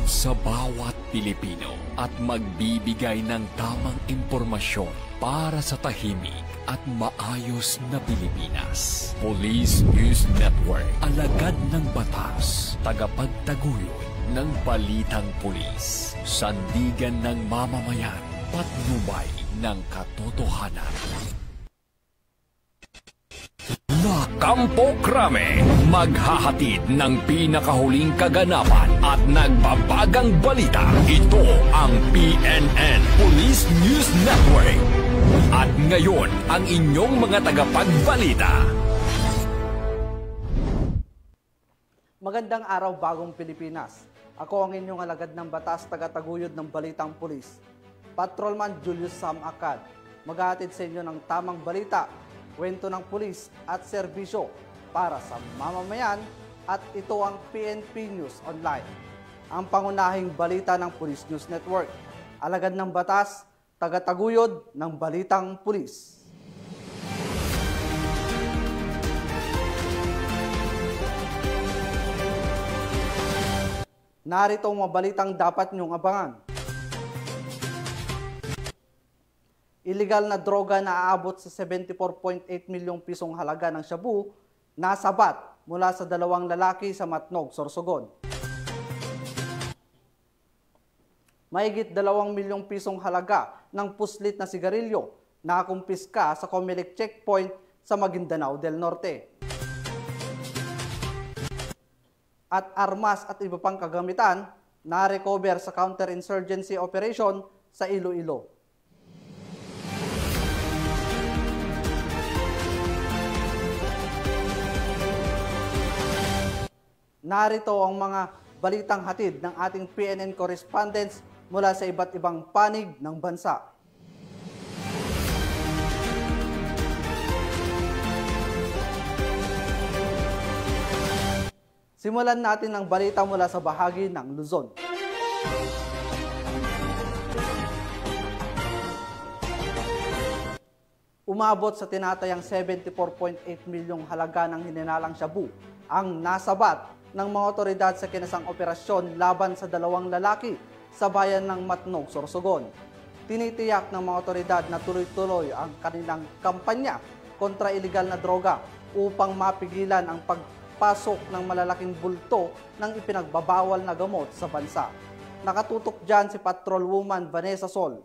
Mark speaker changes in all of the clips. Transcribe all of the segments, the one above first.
Speaker 1: sa bawat Pilipino at magbibigay ng tamang impormasyon para sa tahimik at maayos na Pilipinas. Police News Network, alagad ng batas, tagapagtaguyod ng balitang pulis, sandigan ng mamamayan, patnubay ng katotohanan. Kampo Krame, maghahatid ng pinakahuling kaganapan at nagbabagang balita. Ito ang PNN Police News Network. At ngayon, ang inyong mga tagapagbalita.
Speaker 2: Magandang araw, bagong Pilipinas. Ako ang inyong alagad ng batas, tagataguyod ng balitang pulis, Patrolman Julius Sam Acad. Maghahatid sa inyo ng tamang balita, kwento ng pulis at serbisyo para sa mamamayan, at ito ang PNP News Online, ang pangunahing balita ng Police News Network. Alagad ng batas, tagataguyod ng balitang pulis. Narito ang mga balitang dapat niyong abangan. Illegal na droga na aabot sa 74.8 milyong pisong halaga ng shabu nasabat mula sa 2 lalaki sa Matnog, Sorsogon. Mahigit 2 milyong pisong halaga ng puslit na sigarilyo na kumpiska sa Comelec checkpoint sa Maguindanao del Norte. At armas at iba pang kagamitan na recover sa counterinsurgency operation sa Iloilo. Narito ang mga balitang hatid ng ating PNN correspondents mula sa iba't ibang panig ng bansa. Simulan natin ang balita mula sa bahagi ng Luzon. Umabot sa tinatayang 74.8 milyong halaga ng hininalang shabu ang nasabat ng mga otoridad sa kinasang operasyon laban sa 2 lalaki sa bayan ng Matnog, Sorsogon. Tinitiyak ng mga otoridad na tuloy-tuloy ang kanilang kampanya kontra iligal na droga upang mapigilan ang pagpasok ng malalaking bulto ng ipinagbabawal na gamot sa bansa. Nakatutok dyan si Patrolwoman Vanessa Sol.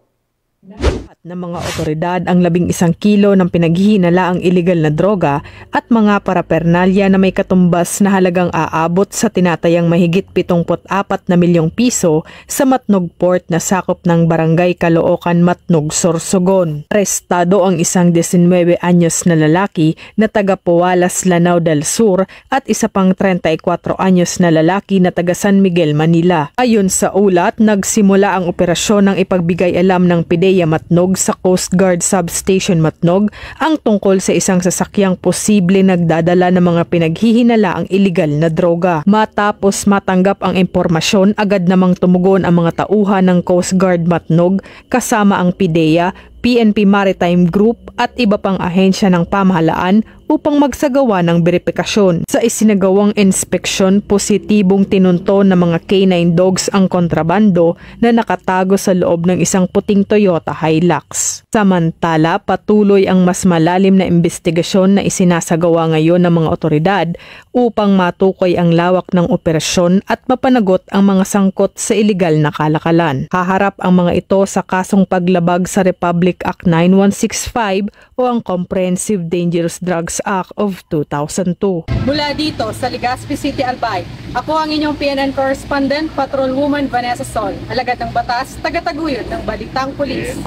Speaker 3: At ng mga otoridad ang 11 kilo ng pinaghihinalaang iligal na droga at mga parapernalya na may katumbas na halagang aabot sa tinatayang mahigit 74 na milyong piso sa Matnog Port na sakop ng Barangay Caloocan, Matnog, Sorsogon. Arestado ang isang 19 anyos na lalaki na taga Pualas, Lanao del Sur at isa pang 34 anyos na lalaki na taga San Miguel, Manila. Ayon sa ulat, nagsimula ang operasyon ng ipagbigay alam ng PIDEA Matnog sa Coast Guard Substation Matnog ang tungkol sa isang sasakyang posible nagdadala ng mga pinaghihinala ang iligal na droga. Matapos matanggap ang impormasyon, agad namang tumugon ang mga tauhan ng Coast Guard Matnog kasama ang PIDEA, PNP Maritime Group at iba pang ahensya ng pamahalaan upang magsagawa ng beripikasyon. Sa isinagawang inspeksyon, positibong tinunto ng mga K9 dogs ang kontrabando na nakatago sa loob ng isang puting Toyota Hilux. Samantala, patuloy ang mas malalim na investigasyon na isinasagawa ngayon ng mga otoridad upang matukoy ang lawak ng operasyon at mapanagot ang mga sangkot sa iligal na kalakalan. Haharap ang mga ito sa kasong paglabag sa Republic Act 9165 o ang Comprehensive Dangerous Drugs Act of 2002.
Speaker 4: Mula dito sa Legazpi City, Albay, ako ang inyong PNN correspondent, Patrolwoman Vanessa Sol, alagad ng batas, tagataguyod ng balitang pulis.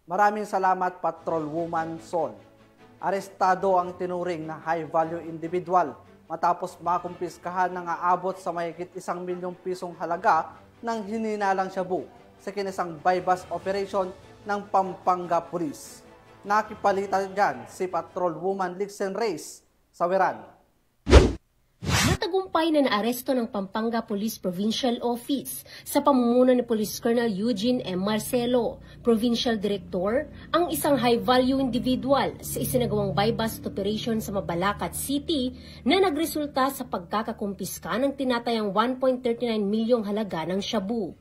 Speaker 2: Maraming salamat, Patrolwoman Sol. Arestado ang tinuring na high-value individual matapos makumpiskahan ng aabot sa mahigit 1 milyong pisong halaga ng hininalang shabu sa kinasang bypass operation ng Pampanga Police. Nakipalitan dyan si Patrolwoman Lixen Reyes sa Weran.
Speaker 5: Matagumpay na naaresto ng Pampanga Police Provincial Office sa pamumuno ni Police Colonel Eugene M. Marcelo, Provincial Director, ang isang high-value individual sa isinagawang buy-bust operation sa Mabalacat City na nagresulta sa pagkakakumpiska ng tinatayang 1.39 milyong halaga ng shabu.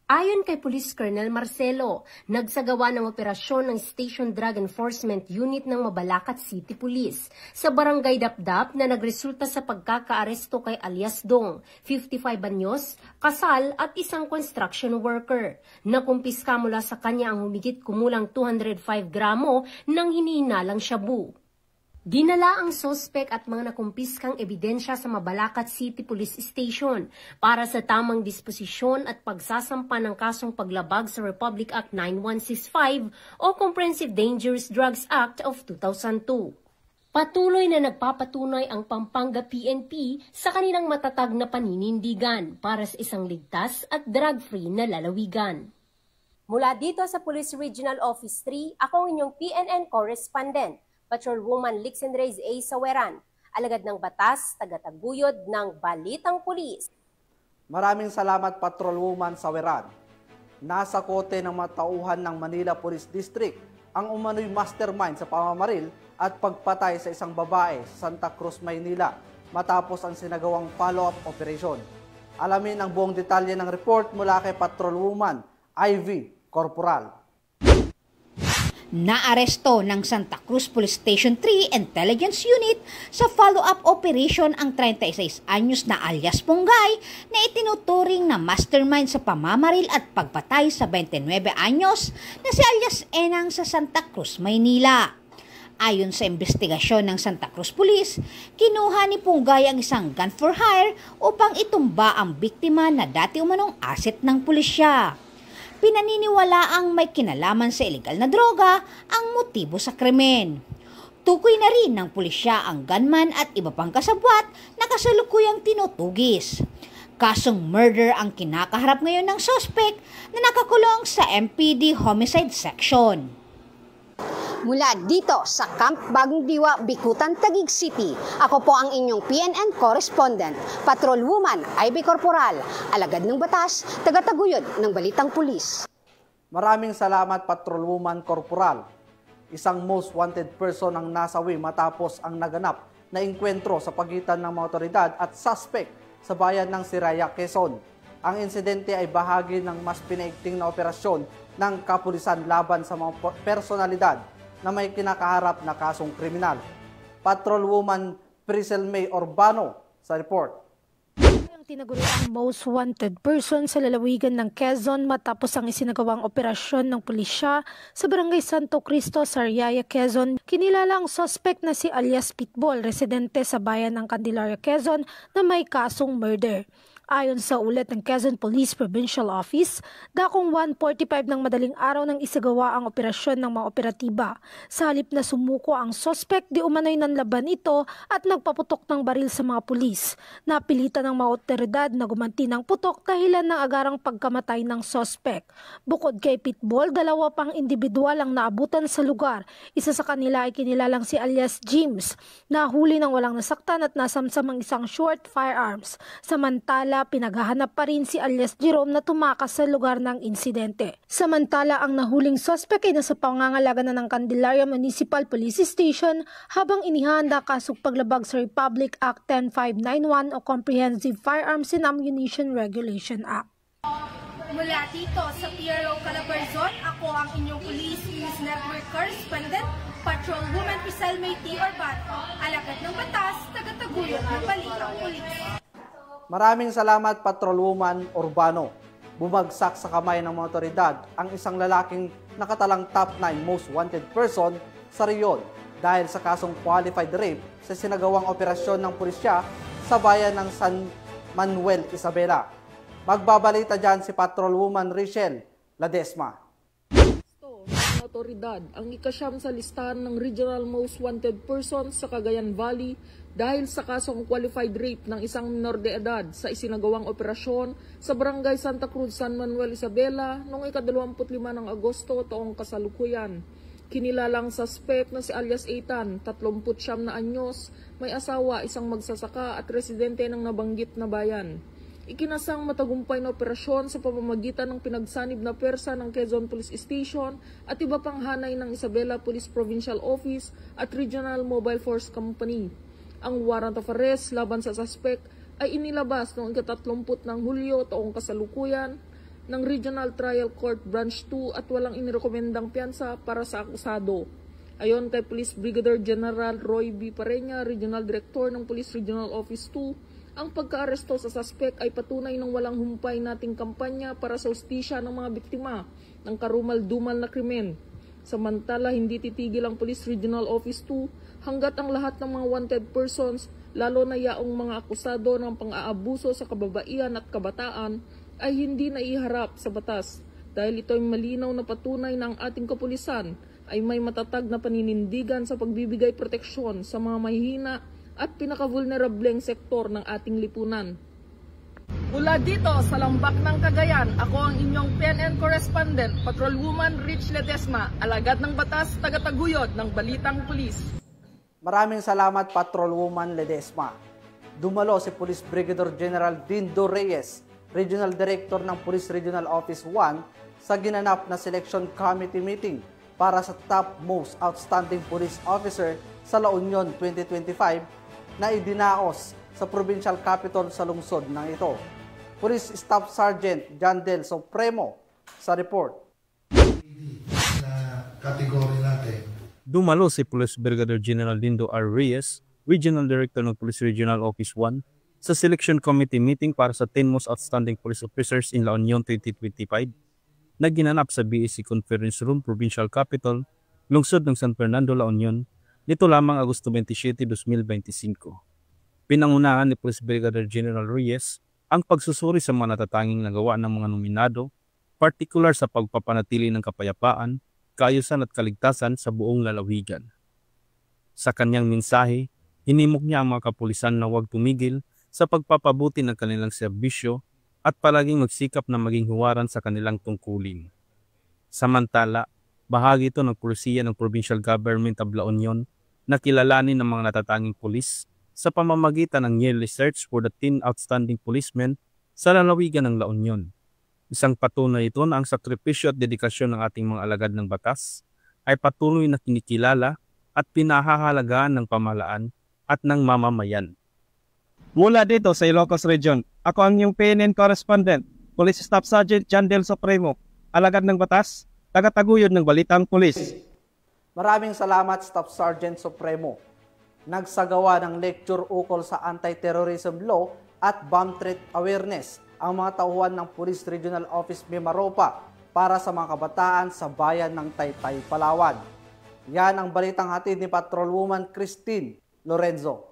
Speaker 5: Ayon kay Police Colonel Marcelo, nagsagawa ng operasyon ng Station Drug Enforcement Unit ng Mabalacat City Police sa Barangay Dapdap na nagresulta sa pagkakaaresto kay alias Dong, 55 anyos, kasal at isang construction worker. Nakumpiska mula sa kanya ang humigit kumulang 205 gramo ng hinihinalang shabu. Dinala ang sospek at mga nakumpiskang ebidensya sa Mabalacat City Police Station para sa tamang disposisyon at pagsasampa ng kasong paglabag sa Republic Act 9165 o Comprehensive Dangerous Drugs Act of 2002. Patuloy na nagpapatunay ang Pampanga PNP sa kanilang matatag na paninindigan para sa isang ligtas at drug-free na lalawigan. Mula dito sa Police Regional Office 3, ako ang inyong PNN correspondent, Patrolwoman Lixen Reyes A. Saweran, alagad ng batas, tagataguyod ng Balitang Pulis.
Speaker 2: Maraming salamat Patrolwoman Saweran. Nasa kote ng mga tauhan ng Manila Police District ang umano'y mastermind sa pamamaril at pagpatay sa isang babae sa Santa Cruz, Maynila matapos ang sinagawang follow-up operation. Alamin ang buong detalye ng report mula kay Patrolwoman Ivy Corporal.
Speaker 6: Naaresto ng Santa Cruz Police Station 3 Intelligence Unit sa follow-up operation ang 36 anyos na alias Punggay na itinuturing na mastermind sa pamamaril at pagpatay sa 29 anyos na si alias Enang sa Santa Cruz, Maynila. Ayon sa investigasyon ng Santa Cruz Police, kinuha ni Punggay ang isang gun for hire upang itumba ang biktima na dati umanong asset ng pulisya. Pinaniniwala ang may kinalaman sa ilegal na droga ang motibo sa krimen. Tukoy na rin ng pulisya ang gunman at iba pang kasabwat na kasalukuyang tinutugis. Kasong murder ang kinakaharap ngayon ng suspect na nakakulong sa MPD Homicide Section.
Speaker 7: Mula dito sa Camp Bagong Diwa, Bikutan, Taguig City, ako po ang inyong PNN correspondent, Patrolwoman Ivy Corporal, alagad ng batas, tagataguyod ng Balitang Pulis.
Speaker 2: Maraming salamat Patrolwoman Corporal. Isang most wanted person ang nasawi matapos ang naganap na engkwentro sa pagitan ng mga otoridad at suspect sa bayan ng Siraya, Quezon. Ang insidente ay bahagi ng mas pinaigting na operasyon ng kapulisan laban sa mga personalidad na may kinakaharap na kasong kriminal. Patrolwoman Priscel May Urbano sa report.
Speaker 8: Tinaguriang most wanted person sa lalawigan ng Quezon matapos ang isinagawang operasyon ng pulisya sa Barangay Santo Cristo, Sariaya, Quezon. Kinilala ang suspect na si alias Pitbull, residente sa bayan ng Candelaria, Quezon na may kasong murder. Ayon sa ulat ng Quezon Police Provincial Office, dakong 1:45 ng madaling araw nang isagawa ang operasyon ng mga operatiba. Sa halip na sumuko ang suspect, di umano'y nanlaban ito at nagpaputok ng baril sa mga pulis. Napilitan ng mga otoridad na gumanti ng putok dahilan ng agarang pagkamatay ng suspect. Bukod kay Pitbull, dalawa pang individual ang naabutan sa lugar. Isa sa kanila ay kinilalang si alias James, nahuli ng walang nasaktan at nasamsam ang isang short firearms. Samantala, pinaghahanap pa rin si alias Jerome na tumakas sa lugar ng insidente. Samantala, ang nahuling suspect ay nasa pangangalaga na ng Candelaria Municipal Police Station habang inihanda kasong paglabag sa Republic Act 10591 o Comprehensive Firearms and Ammunition Regulation Act.
Speaker 9: Mula dito sa PRO Calabarzon, ako ang inyong Police News Network correspondent, Patrolwoman Priscel May T. Urbano, alagad ng batas, tagataguyod ng Balitang Pulis.
Speaker 2: Maraming salamat Patrolwoman Urbano. Bumagsak sa kamay ng mga otoridad ang isang lalaking nakatalang top 9 most wanted person sa reyon dahil sa kasong qualified rape sa sinagawang operasyon ng pulisya sa bayan ng San Manuel, Isabela. Magbabalita dyan si Patrolwoman Rachel Ladesma.
Speaker 10: Ng otoridad ang ikasyam sa listahan ng Regional Most Wanted Person sa Cagayan Valley dahil sa kasong qualified rape ng isang minor de edad sa isinagawang operasyon sa Barangay Santa Cruz, San Manuel, Isabela noong ika-25 ng Agosto taong kasalukuyan. Kinilalang suspect na si alias Ethan, 39 na anyos, may asawa, isang magsasaka at residente ng nabanggit na bayan. Ikinasang matagumpay na operasyon sa pamamagitan ng pinagsanib na persa ng Quezon Police Station at iba pang hanay ng Isabela Police Provincial Office at Regional Mobile Force Company. Ang warrant of arrest laban sa suspect ay inilabas noong 30 ng Hulyo taong kasalukuyan ng Regional Trial Court Branch 2 at walang inirekomendang piyansa para sa akusado. Ayon kay Police Brigadier General Roy B. Pareña, Regional Director ng Police Regional Office 2, ang pagka-aresto sa suspect ay patunay ng walang humpay nating kampanya para sa hustisya ng mga biktima ng karumal-dumal na krimen. Samantala, hindi titigil ang Police Regional Office 2 hanggat ang lahat ng mga wanted persons, lalo na yaong mga akusado ng pang-aabuso sa kababaihan at kabataan, ay hindi naiharap sa batas dahil ito ay malinaw na patunay na ang ating kapulisan ay may matatag na paninindigan sa pagbibigay proteksyon sa mga mahihina at pinaka-vulnerableng sektor ng ating lipunan.
Speaker 4: Mula dito sa Lambak ng Cagayan, ako ang inyong PNN correspondent, Patrolwoman Rich Ledesma, alagad ng batas, tagataguyod ng Balitang Pulis.
Speaker 2: Maraming salamat, Patrolwoman Ledesma. Dumalo si Police Brigadier General Dindo Reyes, Regional Director ng Police Regional Office 1 sa ginanap na Selection Committee meeting para sa Top Most Outstanding Police Officer sa La Union 2025 na idinaos sa Provincial Capital sa lungsod ng ito. Police Staff Sergeant John Del Supremo sa report.
Speaker 11: Na kategory natin.
Speaker 12: Dumalo si Police Brigadier General Dindo R. Reyes, Regional Director ng Police Regional Office 1, sa Selection Committee meeting para sa 10 Most Outstanding Police Officers in La Union 2025 na ginanap sa BAC Conference Room, Provincial Capital, lungsod ng San Fernando, La Union, nito lamang Agosto 27, 2025. Pinangunahan ni Police Brigadier General Reyes ang pagsusuri sa mga natatanging nagawa ng mga nominado, partikular sa pagpapanatili ng kapayapaan, kaayusan at kaligtasan sa buong lalawigan. Sa kanyang mensahe, hinimok niya ang mga kapulisan na huwag tumigil sa pagpapabuti ng kanilang serbisyo at palaging magsikap na maging huwaran sa kanilang tungkulin. Samantala, bahagi ito ng pulisiya ng Provincial Government of La Union na kilalanin ng mga natatanging pulis sa pamamagitan ng yearly search for the 10 outstanding policemen sa lalawigan ng La Union. Isang patunay ito na ang sakripisyo at dedikasyon ng ating mga alagad ng batas ay patuloy na kinikilala at pinahahalagahan ng pamahalaan at ng mamamayan.
Speaker 13: Mula dito sa Ilocos Region, ako ang iyong PNN correspondent, Police Staff Sergeant John Del Supremo, alagad ng batas, tagataguyod ng Balitang Pulis.
Speaker 2: Maraming salamat, Staff Sergeant Supremo. Nagsagawa ng lecture ukol sa anti-terrorism law at bomb threat awareness ang mga tauhan ng Police Regional Office Mimaropa para sa mga kabataan sa bayan ng Taytay, Palawan. Yan ang balitang hatid ni Patrolwoman Christine Lorenzo.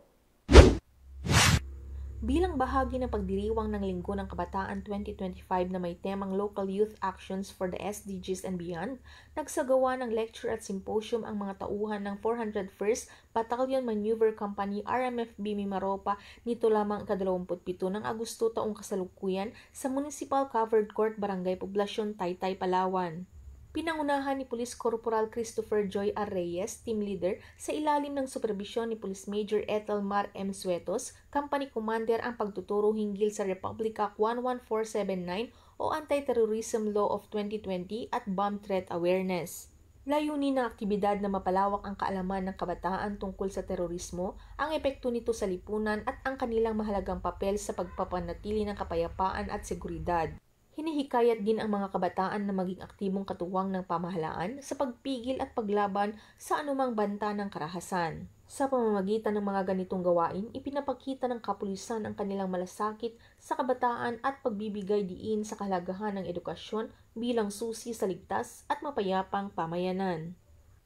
Speaker 14: Bilang bahagi ng pagdiriwang ng Linggo ng Kabataan 2025 na may temang Local Youth Actions for the SDGs and Beyond, nagsagawa ng lecture at symposium ang mga tauhan ng 401st Battalion Maneuver Company RMFB Mimaropa nito lamang 27 ng Agosto taong kasalukuyan sa Municipal Covered Court Barangay Poblasyon, Taytay, Palawan. Pinangunahan ni Police Corporal Christopher Joy R. Reyes, Team Leader, sa ilalim ng superbisyon ni Police Major Etelmar M. Suetos, Company Commander ang pagtuturo hinggil sa Republic Act 11479 o Anti-Terrorism Law of 2020 at Bomb Threat Awareness. Layunin ng aktibidad na mapalawak ang kaalaman ng kabataan tungkol sa terorismo, ang epekto nito sa lipunan at ang kanilang mahalagang papel sa pagpapanatili ng kapayapaan at seguridad. Hinihikayat din ang mga kabataan na maging aktibong katuwang ng pamahalaan sa pagpigil at paglaban sa anumang banta ng karahasan. Sa pamamagitan ng mga ganitong gawain, ipinapakita ng kapulisan ang kanilang malasakit sa kabataan at pagbibigay diin sa kahalagahan ng edukasyon bilang susi sa ligtas at mapayapang pamayanan.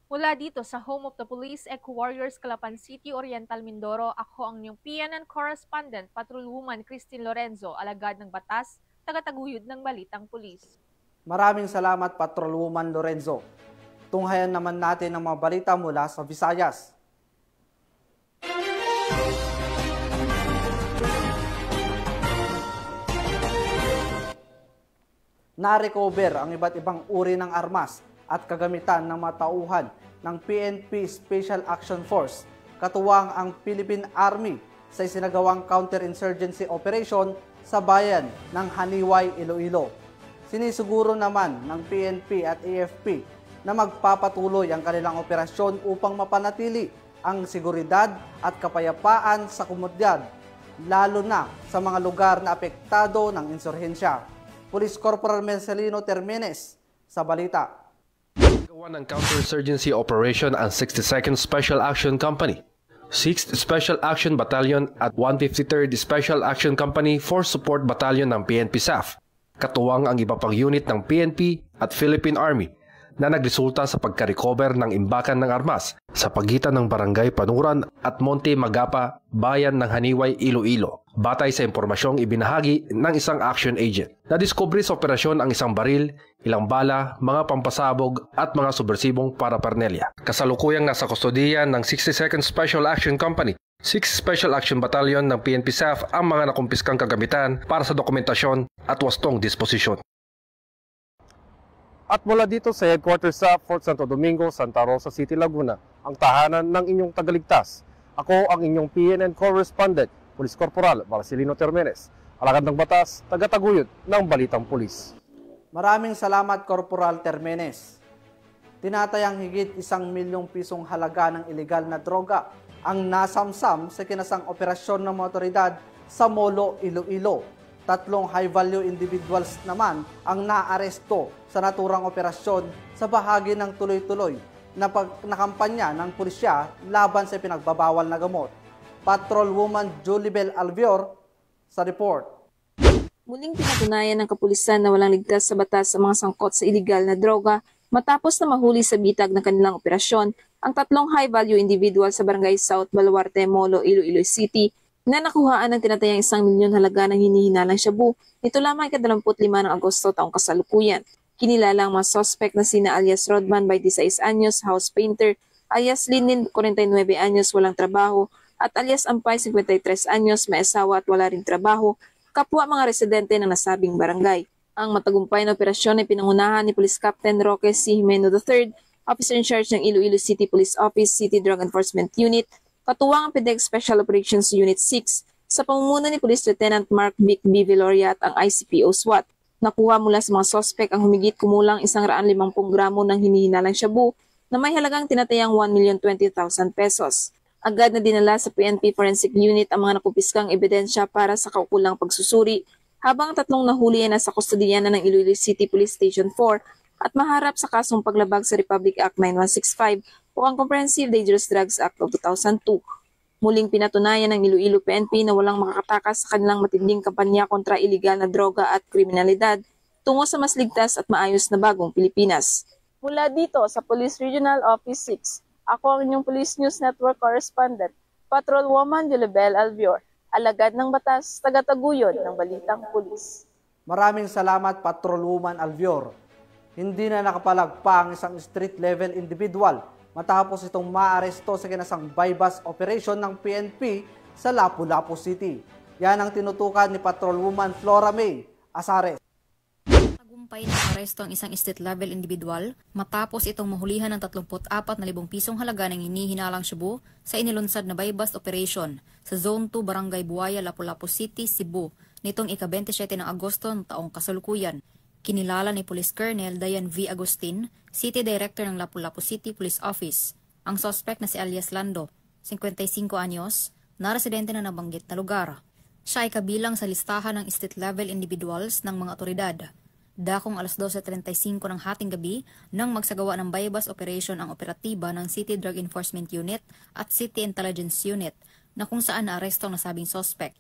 Speaker 15: Mula dito sa Home of the Police, Eco Warriors, Calapan City, Oriental Mindoro, ako ang inyong PNN correspondent, Patrolwoman Christine Lorenzo, alagad ng batas, tagataguyod ng Balitang Pulis.
Speaker 2: Maraming salamat, Patrolwoman Lorenzo. Tunghayan naman natin ang mga balita mula sa Visayas. Na-recover ang iba't ibang uri ng armas at kagamitan ng mga tauhan ng PNP Special Action Force, katuwang ang Philippine Army sa isinagawang counterinsurgency operation sa bayan ng Haniway, Iloilo. Sinisiguro naman ng PNP at AFP na magpapatuloy ang kanilang operasyon upang mapanatili ang seguridad at kapayapaan sa komunidad, lalo na sa mga lugar na apektado ng insurhensya. Police Corporal Marcelino Termenes sa balita.
Speaker 11: Gawa ng counterinsurgency operation ang 62nd Special Action Company, 6th Special Action Battalion at 153rd Special Action Company Force Support Battalion ng PNP SAF, katuwang ang iba pang unit ng PNP at Philippine Army na nagresulta sa pagka-recover ng imbakan ng armas sa pagitan ng Barangay Panuran at Monte Magapa, bayan ng Haniway, Iloilo. Batay sa impormasyong ibinahagi ng isang action agent. Nadiskubre sa operasyon ang isang baril, ilang bala, mga pampasabog at mga subversibong paraphernalia. Kasalukuyang nasa kustodiya ng 62nd Special Action Company, 6th Special Action Battalion ng PNP SAF ang mga nakumpiskang kagamitan para sa dokumentasyon at wastong disposisyon.
Speaker 13: At mula dito sa headquarters sa Fort Santo Domingo, Santa Rosa City, Laguna, ang tahanan ng inyong tagaligtas. Ako ang inyong PNN correspondent, Police Corporal Marcelino Termenes, alagad ng batas, tagataguyod ng Balitang Pulis.
Speaker 2: Maraming salamat, Corporal Termenes. Tinatayang higit 1 milyong pisong halaga ng ilegal na droga ang nasamsam sa kinasang operasyon ng mga otoridad sa Molo, Iloilo. 3 high-value individuals naman ang naaresto sa naturang operasyon sa bahagi ng tuloy-tuloy na kampanya ng pulisya laban sa pinagbabawal na gamot. Patrolwoman Julibel Alvior sa report.
Speaker 16: Muling pinatunayan ng kapulisan na walang ligtas sa batas sa mga sangkot sa iligal na droga matapos na mahuli sa bitag ng kanilang operasyon ang 3 high-value individual sa Barangay South Baluarte, Molo, Iloilo City na nakuhaan ng tinatayang 1 milyon halaga ng hinihinalang shabu nito lamang ika-25 ng Agosto taong kasalukuyan. Kinilala ang mga suspect na sina alias Rodman, 26 anyos, house painter, alias Linin, 49 anyos, walang trabaho, at alias Ampay, 53 anyos, may asawa at wala ring trabaho, kapwa mga residente ng nasabing barangay. Ang matagumpay na operasyon ay pinangunahan ni Police Captain Roque C. Jimeno III, Officer in Charge ng Iloilo City Police Office, City Drug Enforcement Unit, katuwang ang PDEG Special Operations Unit 6 sa pamumuno ni Police Lieutenant Mark Vic B. Viloria at ang ICPO SWAT. Nakuha mula sa mga sospek ang humigit kumulang 150 gramo ng hinihinalang shabu na may halagang tinatayang 1,020,000 pesos. Agad na dinala sa PNP Forensic Unit ang mga nakumpiskang ebidensya para sa kaukulang pagsusuri, habang 3 nahuli ay nasa kustodiya na ng Iloilo City Police Station 4 at maharap sa kasong paglabag sa Republic Act 9165 o ang Comprehensive Dangerous Drugs Act of 2002. Muling pinatunayan ng Iloilo PNP na walang makakatakas sa kanilang matinding kampanya kontra iligal na droga at kriminalidad tungo sa mas ligtas at maayos na bagong Pilipinas.
Speaker 4: Mula dito sa Police Regional Office 6, ako ang inyong Police News Network Correspondent, Patrolwoman Julibel Alvior, alagad ng batas, tagataguyod ng Balitang Pulis.
Speaker 2: Maraming salamat, Patrolwoman Alvior. Hindi na nakapalagpa ang isang street-level individual matapos itong maaresto sa kinasang bypass operation ng PNP sa Lapu-Lapu City. Yan ang tinutukan ni Patrolwoman Flora May Asares.
Speaker 17: Tagumpay na aresto ang isang street-level individual matapos itong mahulihan ng 34,000 pisong halaga ng hinihinalang shabu sa inilunsad na bypass operation sa Zone 2 Barangay Buaya, Lapu-Lapu City, Cebu nitong ika-27 ng Agosto ng taong kasalukuyan. Kinilala ni Police Colonel Dayan V. Agustin, City Director ng Lapu-Lapu City Police Office, ang suspect na si alias Lando, 55 anyos, na residente na nabanggit na lugar. Siya ay kabilang sa listahan ng street-level individuals ng mga otoridad. Dakong alas 12:35 ng hating gabi nang magsagawa ng bypass operation ang operatiba ng City Drug Enforcement Unit at City Intelligence Unit na kung saan naaresto ang nasabing suspect.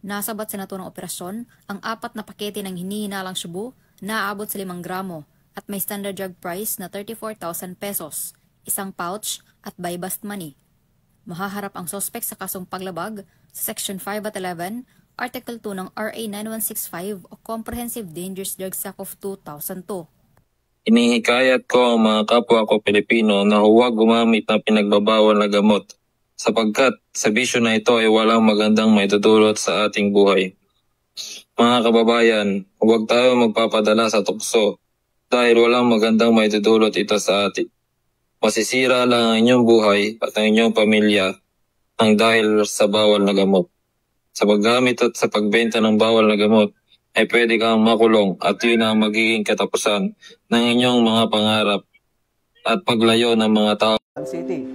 Speaker 17: Nasabat sa naturang operasyon ang 4 na pakete ng hinihinalang shabu na aabot sa 5 gramo at may standard drug price na 34,000 pesos, isang pouch at buy-bust money. Mahaharap ang suspect sa kasong paglabag sa Section 5 at 11, Article 2 ng RA 9165 o Comprehensive Dangerous Drugs Act of 2002.
Speaker 18: Inihikayat ko ang mga kapwa ko Pilipino na huwag gumamit ng pinagbabawal na gamot sapagkat sa bisyo na ito ay walang magandang maitutulot sa ating buhay. Mga kababayan, huwag tayo magpapadala sa tukso dahil walang magandang maitutulot ito sa atin. Masisira lang ang inyong buhay at ang inyong pamilya ang dahil sa bawal na gamot. Sa paggamit at sa pagbenta ng bawal na gamot ay pwede kang makulong at yun ang magiging katapusan ng inyong mga pangarap at paglayo ng mga tao.
Speaker 2: City.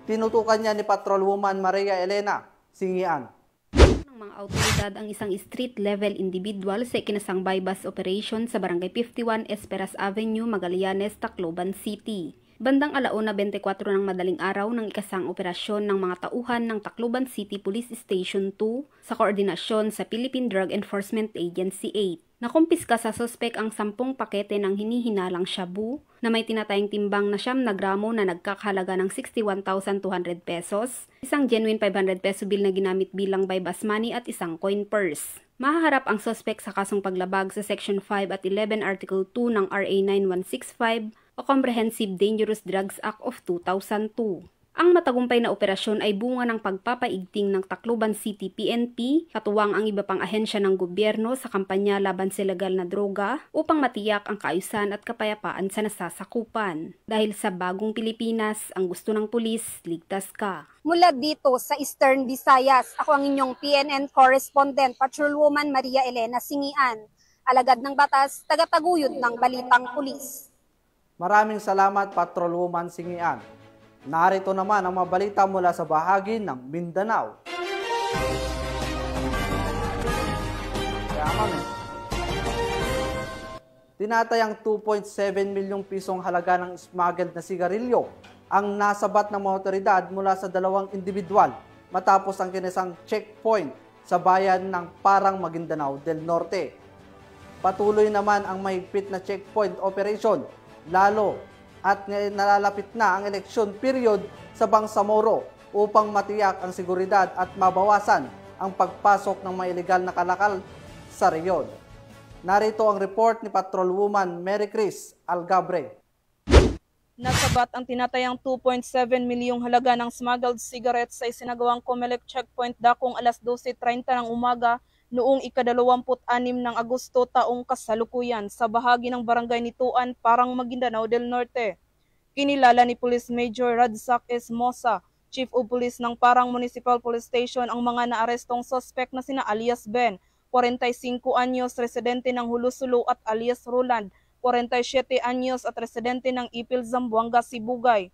Speaker 2: Tinutukan niya ni Patrolwoman Maria Elena Singian.
Speaker 19: Ng mga autoridad ang isang street-level individual sa ikinasang bypass operation sa Barangay 51 Esperas Avenue, Magallanes, Tacloban City. Bandang 1:24 ng madaling araw ng ikasang operasyon ng mga tauhan ng Tacloban City Police Station 2 sa koordinasyon sa Philippine Drug Enforcement Agency 8. Nakumpiska sa suspek ang 10 pakete ng hinihinalang shabu na may tinatayang timbang na 9 na gramo na nagkakahalaga ng 61,200 pesos, isang genuine 500 peso bill na ginamit bilang bypass money at isang coin purse. Mahaharap ang suspek sa kasong paglabag sa Section 5 at 11 Article 2 ng RA 9165 o Comprehensive Dangerous Drugs Act of 2002. Ang matagumpay na operasyon ay bunga ng pagpapaigting ng Tacloban City PNP, katuwang ang iba pang ahensya ng gobyerno sa kampanya laban sa ilegal na droga upang matiyak ang kaayusan at kapayapaan sa nasasakupan. Dahil sa bagong Pilipinas, ang gusto ng pulis, ligtas ka.
Speaker 7: Mula dito sa Eastern Visayas, ako ang inyong PNN correspondent, Patrolwoman Maria Elena Singian, alagad ng batas, tagataguyod ng balitang pulis.
Speaker 2: Maraming salamat, Patrolwoman Singian. Narito naman ang mga balita mula sa bahagi ng Mindanao. Tinatayang 2.7 milyong pisong halaga ng smuggled na sigarilyo ang nasabat ng mga otoridad mula sa 2 individual matapos ang kinisang checkpoint sa bayan ng Parang, Maguindanao del Norte. Patuloy naman ang mahigpit na checkpoint operation lalo at nalalapit na ang eleksyon period sa Bangsamoro upang matiyak ang seguridad at mabawasan ang pagpasok ng mga ilegal na kalakal sa reyon. Narito ang report ni Patrolwoman Mary Chris Algabre.
Speaker 4: Nasabat ang tinatayang 2.7 milyong halaga ng smuggled cigarettes sa isinagawang Comelec checkpoint dakong alas 12:30 ng umaga noong ika-26 ng Agosto taong kasalukuyan sa bahagi ng barangay Nituan, Parang, Maguindanao del Norte. Kinilala ni Police Major Radzack S. Mosa, Chief of Police ng Parang Municipal Police Station, ang mga naarestong suspect na sina alias Ben, 45 anyos, residente ng Hulusulu, at alias Roland, 47 anyos at residente ng Ipil, Zamboanga, Sibugay.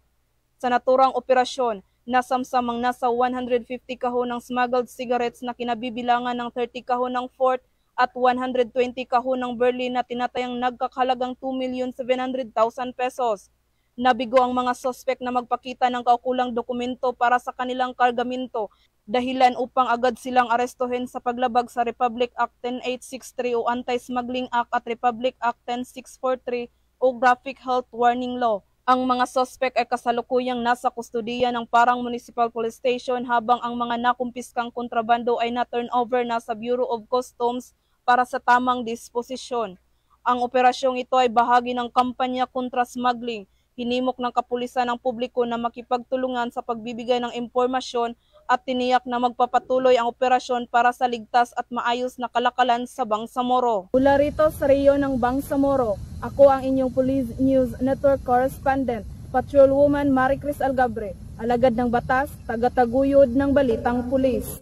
Speaker 4: Sa naturang operasyon, nasamsamang nasa 150 kahon ng smuggled cigarettes na kinabibilangan ng 30 kahon ng Fort at 120 kahon ng Berlin na tinatayang nagkakahalagang 2,700,000 pesos. Nabigo ang mga suspect na magpakita ng kaukulang dokumento para sa kanilang kargamento, dahilan upang agad silang arestuhin sa paglabag sa Republic Act 10863 o Anti-Smuggling Act at Republic Act 10643 o Graphic Health Warning Law. Ang mga suspect ay kasalukuyang nasa kustudiya ng Parang Municipal Police Station habang ang mga nakumpiskang kontrabando ay na-turn over na sa Bureau of Customs para sa tamang disposisyon. Ang operasyong ito ay bahagi ng kampanya kontra smuggling. Hinimok ng kapulisan ng publiko na makipagtulungan sa pagbibigay ng impormasyon at tiniyak na magpapatuloy ang operasyon para sa ligtas at maayos na kalakalan sa Bangsamoro. Mula rito sa rehiyon ng Bangsamoro, ako ang inyong Police News Network Correspondent, Patrolwoman Mary Chris Algabre, alagad ng batas, tagataguyod ng balitang pulis.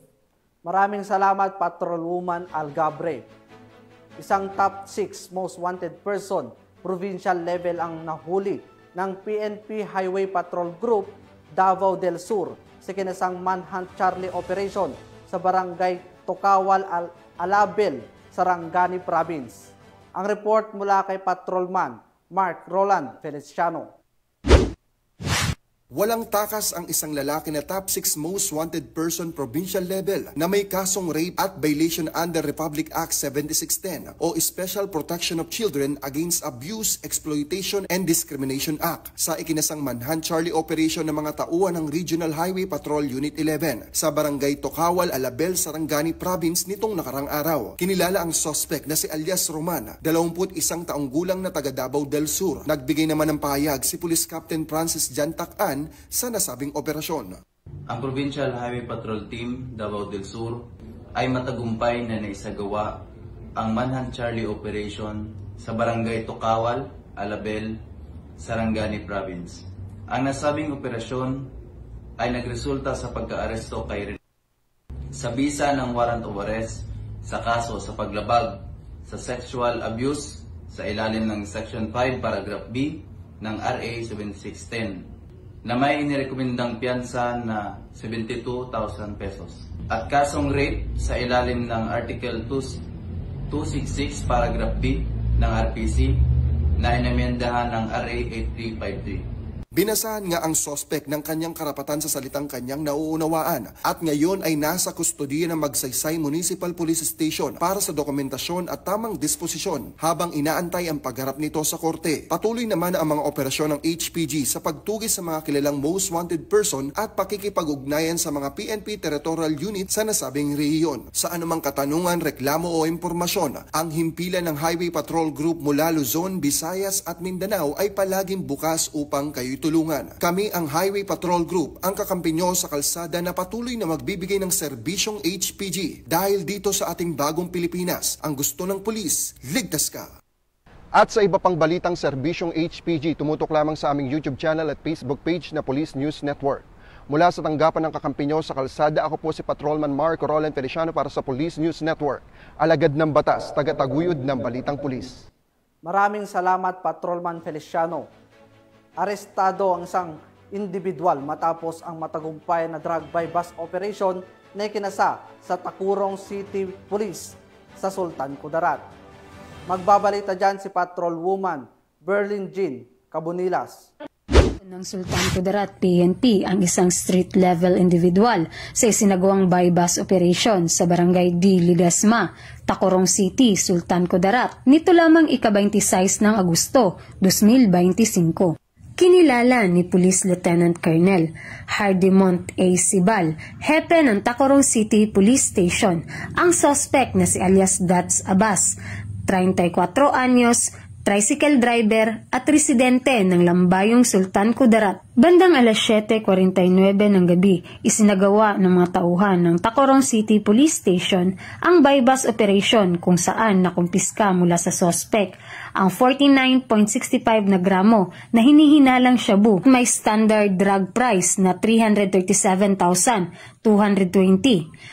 Speaker 2: Maraming salamat, Patrolwoman Algabre. Isang top 6 most wanted person, provincial level ang nahuli ng PNP Highway Patrol Group Davao del Sur sa kinasang Manhunt Charlie Operation sa Barangay Tokawal, Alabel, Sarangani Province. Ang report mula kay Patrolman Mark Roland Feliciano.
Speaker 20: Walang takas ang isang lalaki na top 6 most wanted person provincial level na may kasong rape at violation under Republic Act 7610 o Special Protection of Children Against Abuse, Exploitation and Discrimination Act sa ikinasang Manhunt Charlie Operation ng mga tauhan ng Regional Highway Patrol Unit 11 sa Barangay Tokawal, Alabel, Sarangani Province nitong nakarang araw. Kinilala ang suspect na si alias Roman, 21 taong gulang na taga Davao del Sur. Nagbigay naman ng pahayag si Police Captain Francis Jantakan sa nasabing operasyon.
Speaker 21: Ang Provincial Highway Patrol Team Davao del Sur ay matagumpay na naisagawa ang Manhunt Charlie Operation sa Barangay Tokawal, Alabel, Sarangani Province. Ang nasabing operasyon ay nagresulta sa pagka-aresto kay Rene sa bisa ng warrant of arrest sa kaso sa paglabag sa sexual abuse sa ilalim ng Section 5 Paragraph B ng RA 7610 na may inirekomendang piyansa na 72,000 pesos at kasong rape sa ilalim ng Article 266 Paragraph B ng RPC na inamyendahan ng RA 8353.
Speaker 20: Binasahan nga ang sospek ng kanyang karapatan sa salitang kanyang nauunawaan at ngayon ay nasa kustodiya ng Magsaysay Municipal Police Station para sa dokumentasyon at tamang disposisyon habang inaantay ang pagharap nito sa korte. Patuloy naman ang mga operasyon ng HPG sa pagtugis sa mga kilalang most wanted person at pakikipag-ugnayan sa mga PNP Territorial Unit sa nasabing rehiyon. Sa anumang katanungan, reklamo o impormasyon, ang himpilan ng Highway Patrol Group mula Luzon, Visayas at Mindanao ay palaging bukas upang kayo tulungan. Kami ang Highway Patrol Group, ang kakampi nyo sa kalsada na patuloy na magbibigay ng serbisyong HPG. Dahil dito sa ating bagong Pilipinas, ang gusto ng pulis, ligtas ka. At sa iba pang balitang serbisyong HPG, tumutok lamang sa aming YouTube channel at Facebook page na Police News Network. Mula sa tanggapan ng kakampi nyo sa kalsada, ako po si Patrolman Marco Roland Feliciano para sa Police News Network. Alagad ng batas, tagataguyod ng balitang pulis.
Speaker 2: Maraming salamat, Patrolman Feliciano. Arestado ang isang individual matapos ang matagumpay na drug by bus operation na ikinasa sa Tacurong City Police sa Sultan Kudarat. Magbabalita dyan si Patrolwoman Berlin Jean Cabunilas.
Speaker 1: Ng Sultan Kudarat PNP ang isang street-level individual sa isinagawang by-bus operation sa Barangay D. Lidesma, Tacurong City, Sultan Kudarat, nito lamang ika-26 ng Agosto, 2025. Kinilala ni Police Lieutenant Colonel Hardimont A. Sibal, hepe ng Tacurong City Police Station, ang suspect na si alias Dats Abbas, 34 anyos, tricycle driver at residente ng Lambayong Sultan Kudarat. Bandang alas 7:49 ng gabi, isinagawa ng mga tauhan ng Tacurong City Police Station ang by-bus operation kung saan nakumpiska mula sa suspect ang 49.65 na gramo na hinihinalang shabu may standard drug price na 337,220.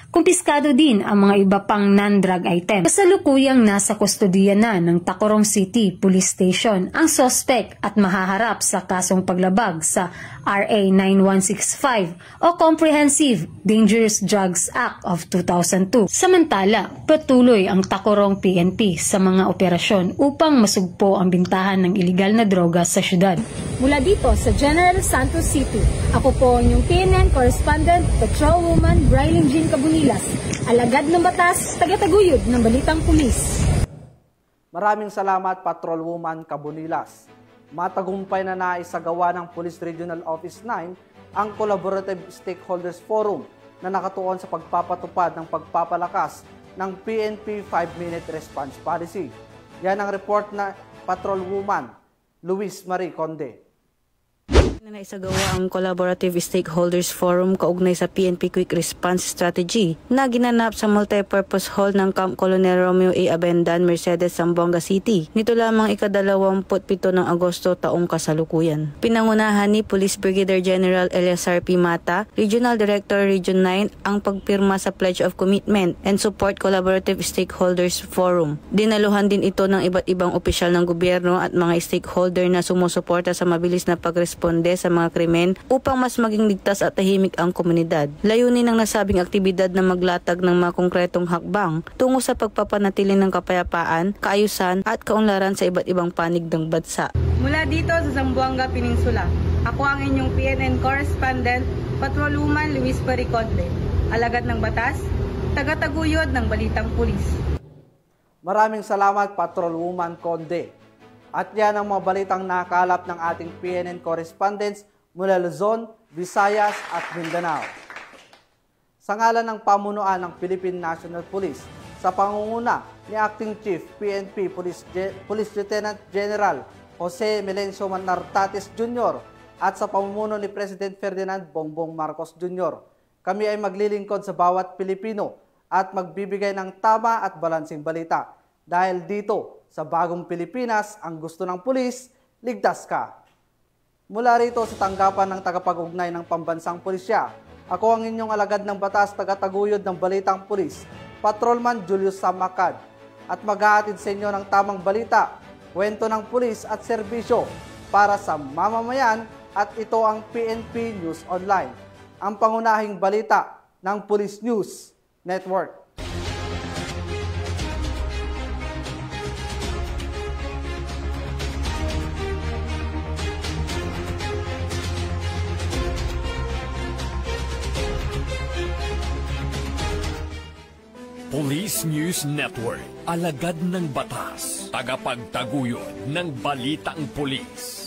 Speaker 1: Kumpiskado din ang mga iba pang non-drug items. Kasalukuyang nasa kustodiya na ng Tacurong City Police Station ang suspect at mahaharap sa kasong paglabag sa RA 9165 o Comprehensive Dangerous Drugs Act of 2002. Samantala, patuloy ang Tacurong PNP sa mga operasyon upang masugpo ang bintahan ng iligal na droga sa syudad.
Speaker 8: Mula dito sa General Santos City, ako po ang inyong PNN Correspondent, Patrolwoman Berlin Jean Cabunilas, alagad ng batas, tagataguyod ng balitang pulis.
Speaker 2: Maraming salamat, Patrolwoman Cabunilas. Matagumpay na naisagawa ng Police Regional Office 9 ang Collaborative Stakeholders Forum na nakatuon sa pagpapatupad ng pagpapalakas ng PNP 5-Minute Response Policy. Yan ang report na Patrolwoman Luis Marie Conde.
Speaker 22: Na naisagawa ang Collaborative Stakeholders Forum kaugnay sa PNP Quick Response Strategy na ginanap sa Multipurpose Hall ng Camp Colonel Romeo A. Abendan, Mercedes, Zamboanga City. Nito lamang ika-27 ng Agosto taong kasalukuyan. Pinangunahan ni Police Brigadier General Eleazar P. Mata, Regional Director Region 9, ang pagpirma sa Pledge of Commitment and Support Collaborative Stakeholders Forum. Dinaluhan din ito ng iba't ibang opisyal ng gobyerno at mga stakeholder na sumusuporta sa mabilis na pagresponde sa mga krimen upang mas maging ligtas at tahimik ang komunidad. Layunin ng nasabing aktibidad na maglatag ng mga konkretong hakbang tungo sa pagpapanatili ng kapayapaan, kaayusan at kaunlaran sa iba't ibang panig ng bansa.
Speaker 4: Mula dito sa Zamboanga Peninsula, ako ang inyong PNN Correspondent, Patrolwoman Luis Marie Conde, alagad ng batas, tagataguyod ng balitang pulis.
Speaker 2: Maraming salamat, Patrolwoman Conde. At yan ang mga balitang nakalap ng ating PNN correspondents mula Luzon, Visayas at Mindanao. Sa ngalan ng pamunuan ng Philippine National Police, sa pangunguna ni Acting Chief PNP Police Lieutenant General Jose Melencio Manartates Jr. at sa pamumuno ni President Ferdinand Bongbong Marcos Jr., kami ay maglilingkod sa bawat Pilipino at magbibigay ng tama at balansing balita. Dahil dito, sa bagong Pilipinas, ang gusto ng pulis, ligtas ka. Mula rito sa tanggapan ng tagapag-ugnay ng Pambansang Pulisya, ako ang inyong alagad ng batas, tagataguyod ng Balitang Pulis, Patrolman Julius Samakad, at maghahatid sa inyo ng tamang balita, kwento ng pulis at serbisyo para sa mamamayan, at ito ang PNP News Online, ang pangunahing balita ng Police News Network.
Speaker 3: Police News Network, alagad ng batas, tagapagtaguyod ng balitang pulis.